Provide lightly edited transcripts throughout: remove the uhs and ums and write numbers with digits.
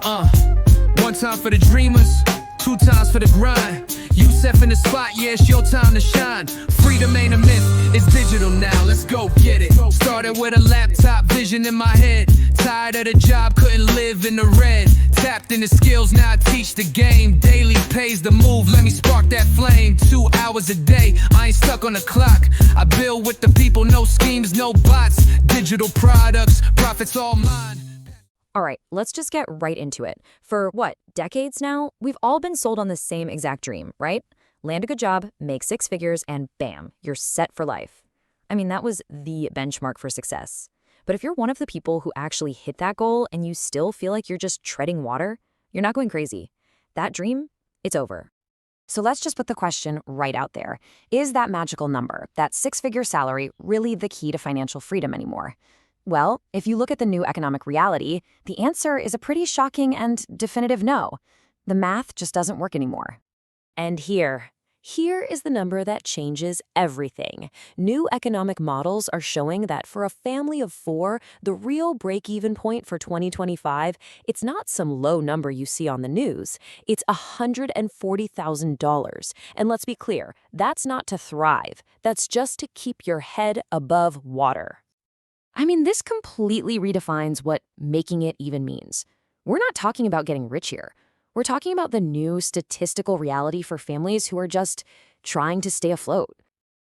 Uh, One time for the dreamers, two times for the grind. You set in the spot, yeah, it's your time to shine. Freedom ain't a myth, it's digital now, let's go get it. Started with a laptop, vision in my head. Tired of the job, couldn't live in the red. Tapped into skills, now I teach the game. Daily pays the move, let me spark that flame. 2 hours a day, I ain't stuck on the clock. I build with the people, no schemes, no bots. Digital products, profits all mine. All right, let's just get right into it. For what, decades now, we've all been sold on the same exact dream, right? Land a good job, make 6 figures, and bam, you're set for life. I mean, that was the benchmark for success. But if you're one of the people who actually hit that goal and you still feel like you're just treading water, you're not going crazy. That dream, it's over. So let's just put the question right out there. Is that magical number, that 6-figure salary, really the key to financial freedom anymore? Well, if you look at the new economic reality, the answer is a pretty shocking and definitive no. The math just doesn't work anymore. And here is the number that changes everything. New economic models are showing that for a family of 4, the real break-even point for 2025, it's not some low number you see on the news. It's $140,000. And let's be clear, that's not to thrive. That's just to keep your head above water. I mean, this completely redefines what making it even means. We're not talking about getting rich here. We're talking about the new statistical reality for families who are just trying to stay afloat.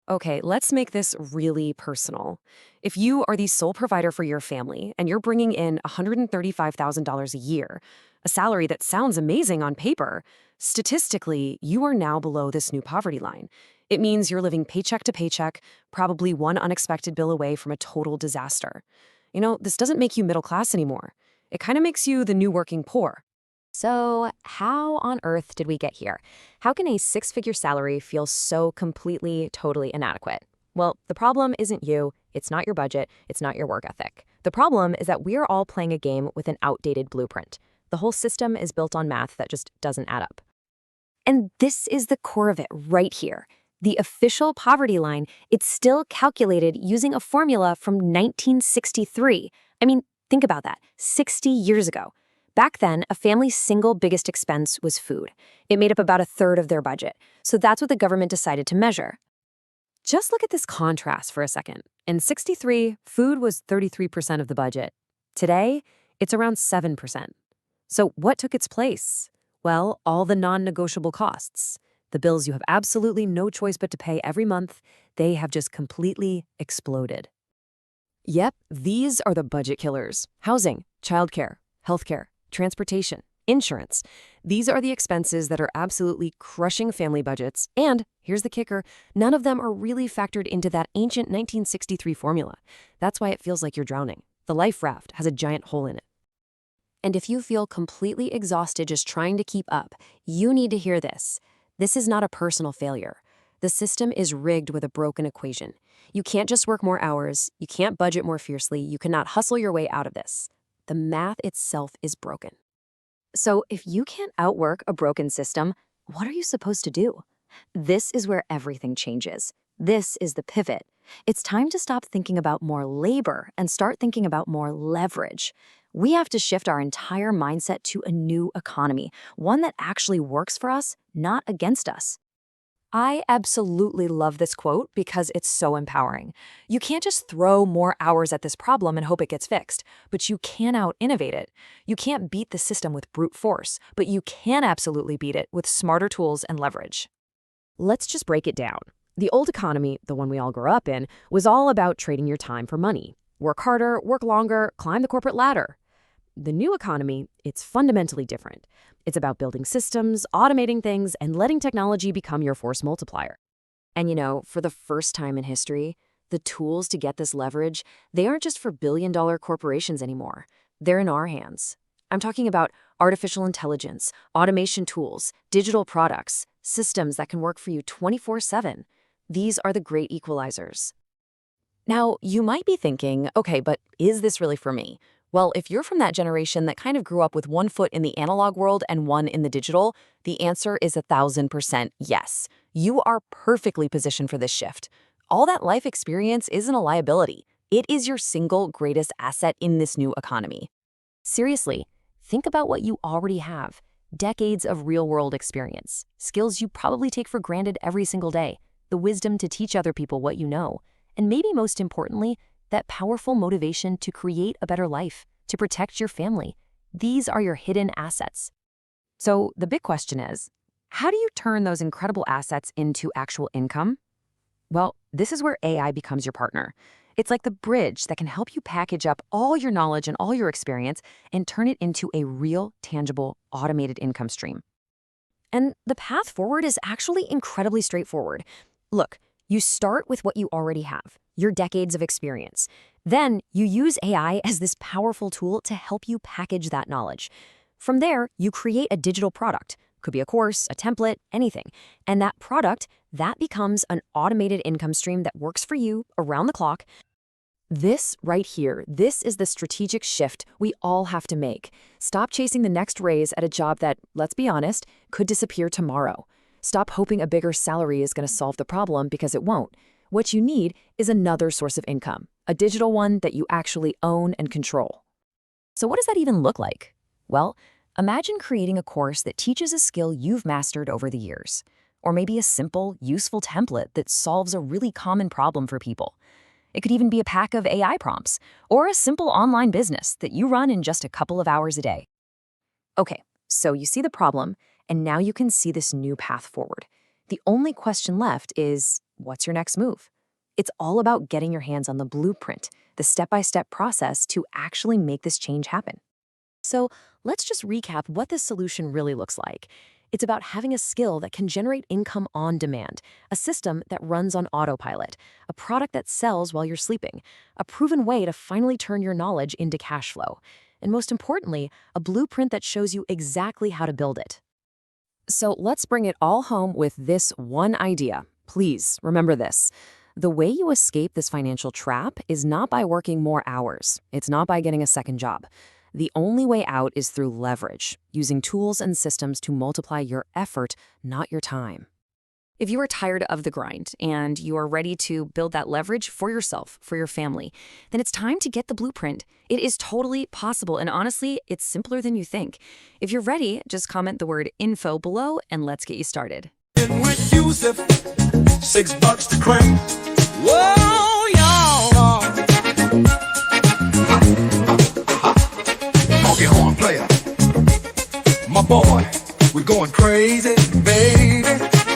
Okay, let's make this really personal. If you are the sole provider for your family and you're bringing in $135,000 a year, a salary that sounds amazing on paper, statistically, you are now below this new poverty line. It means you're living paycheck to paycheck, probably one unexpected bill away from a total disaster. You know, this doesn't make you middle class anymore. It kind of makes you the new working poor. So how on earth did we get here? How can a 6-figure salary feel so completely, totally inadequate? Well, the problem isn't you, it's not your budget, it's not your work ethic. The problem is that we're all playing a game with an outdated blueprint. The whole system is built on math that just doesn't add up. And this is the core of it right here. The official poverty line, it's still calculated using a formula from 1963. I mean, think about that, 60 years ago. Back then, a family's single biggest expense was food. It made up about 1/3 of their budget. So that's what the government decided to measure. Just look at this contrast for a second. In 63, food was 33% of the budget. Today, it's around 7%. So what took its place? Well, all the non-negotiable costs. The bills you have absolutely no choice but to pay every month, they have just completely exploded. Yep, these are the budget killers. Housing, childcare, healthcare, transportation, insurance. These are the expenses that are absolutely crushing family budgets. And here's the kicker, none of them are really factored into that ancient 1963 formula. That's why it feels like you're drowning. The life raft has a giant hole in it. And if you feel completely exhausted just trying to keep up, you need to hear this. This is not a personal failure. The system is rigged with a broken equation. You can't just work more hours, you can't budget more fiercely, you cannot hustle your way out of this. The math itself is broken. So if you can't outwork a broken system, what are you supposed to do? This is where everything changes. This is the pivot. It's time to stop thinking about more labor and start thinking about more leverage. We have to shift our entire mindset to a new economy, one that actually works for us, not against us. I absolutely love this quote because it's so empowering. You can't just throw more hours at this problem and hope it gets fixed, but you can out-innovate it. You can't beat the system with brute force, but you can absolutely beat it with smarter tools and leverage. Let's just break it down. The old economy, the one we all grew up in, was all about trading your time for money. Work harder, work longer, climb the corporate ladder. The new economy, it's fundamentally different. It's about building systems, automating things, and letting technology become your force multiplier. And you know, for the first time in history, the tools to get this leverage, they aren't just for billion-dollar corporations anymore. They're in our hands. I'm talking about artificial intelligence, automation tools, digital products, systems that can work for you 24/7. These are the great equalizers. Now, you might be thinking, okay, but is this really for me? Well, if you're from that generation that kind of grew up with one foot in the analog world and one in the digital, the answer is 1,000% yes. You are perfectly positioned for this shift. All that life experience isn't a liability. It is your single greatest asset in this new economy. Seriously, think about what you already have. Decades of real-world experience, skills you probably take for granted every single day, the wisdom to teach other people what you know, and maybe most importantly, that powerful motivation to create a better life, to protect your family. These are your hidden assets. So the big question is, how do you turn those incredible assets into actual income? Well, this is where AI becomes your partner. It's like the bridge that can help you package up all your knowledge and all your experience and turn it into a real, tangible, automated income stream. And the path forward is actually incredibly straightforward. Look, you start with what you already have, your decades of experience. Then you use AI as this powerful tool to help you package that knowledge. From there, you create a digital product. Could be a course, a template, anything. And that product, that becomes an automated income stream that works for you around the clock. This right here, this is the strategic shift we all have to make. Stop chasing the next raise at a job that, let's be honest, could disappear tomorrow. Stop hoping a bigger salary is going to solve the problem, because it won't. What you need is another source of income, a digital one that you actually own and control. So what does that even look like? Well, imagine creating a course that teaches a skill you've mastered over the years, or maybe a simple, useful template that solves a really common problem for people. It could even be a pack of AI prompts, or a simple online business that you run in just a couple of hours a day. Okay, so you see the problem, and now you can see this new path forward. The only question left is, what's your next move? It's all about getting your hands on the blueprint, the step-by-step process to actually make this change happen. So let's just recap what this solution really looks like. It's about having a skill that can generate income on demand, a system that runs on autopilot, a product that sells while you're sleeping, a proven way to finally turn your knowledge into cash flow, and most importantly, a blueprint that shows you exactly how to build it. So let's bring it all home with this one idea. Please remember this. The way you escape this financial trap is not by working more hours. It's not by getting a second job. The only way out is through leverage, using tools and systems to multiply your effort, not your time. If you are tired of the grind and you are ready to build that leverage for yourself, for your family, then it's time to get the blueprint. It is totally possible, and honestly, it's simpler than you think. If you're ready, just comment the word info below and let's get you started. With Yusuf, $6 to crack. Whoa, y'all. Honky horn player, my boy, we're going crazy, baby.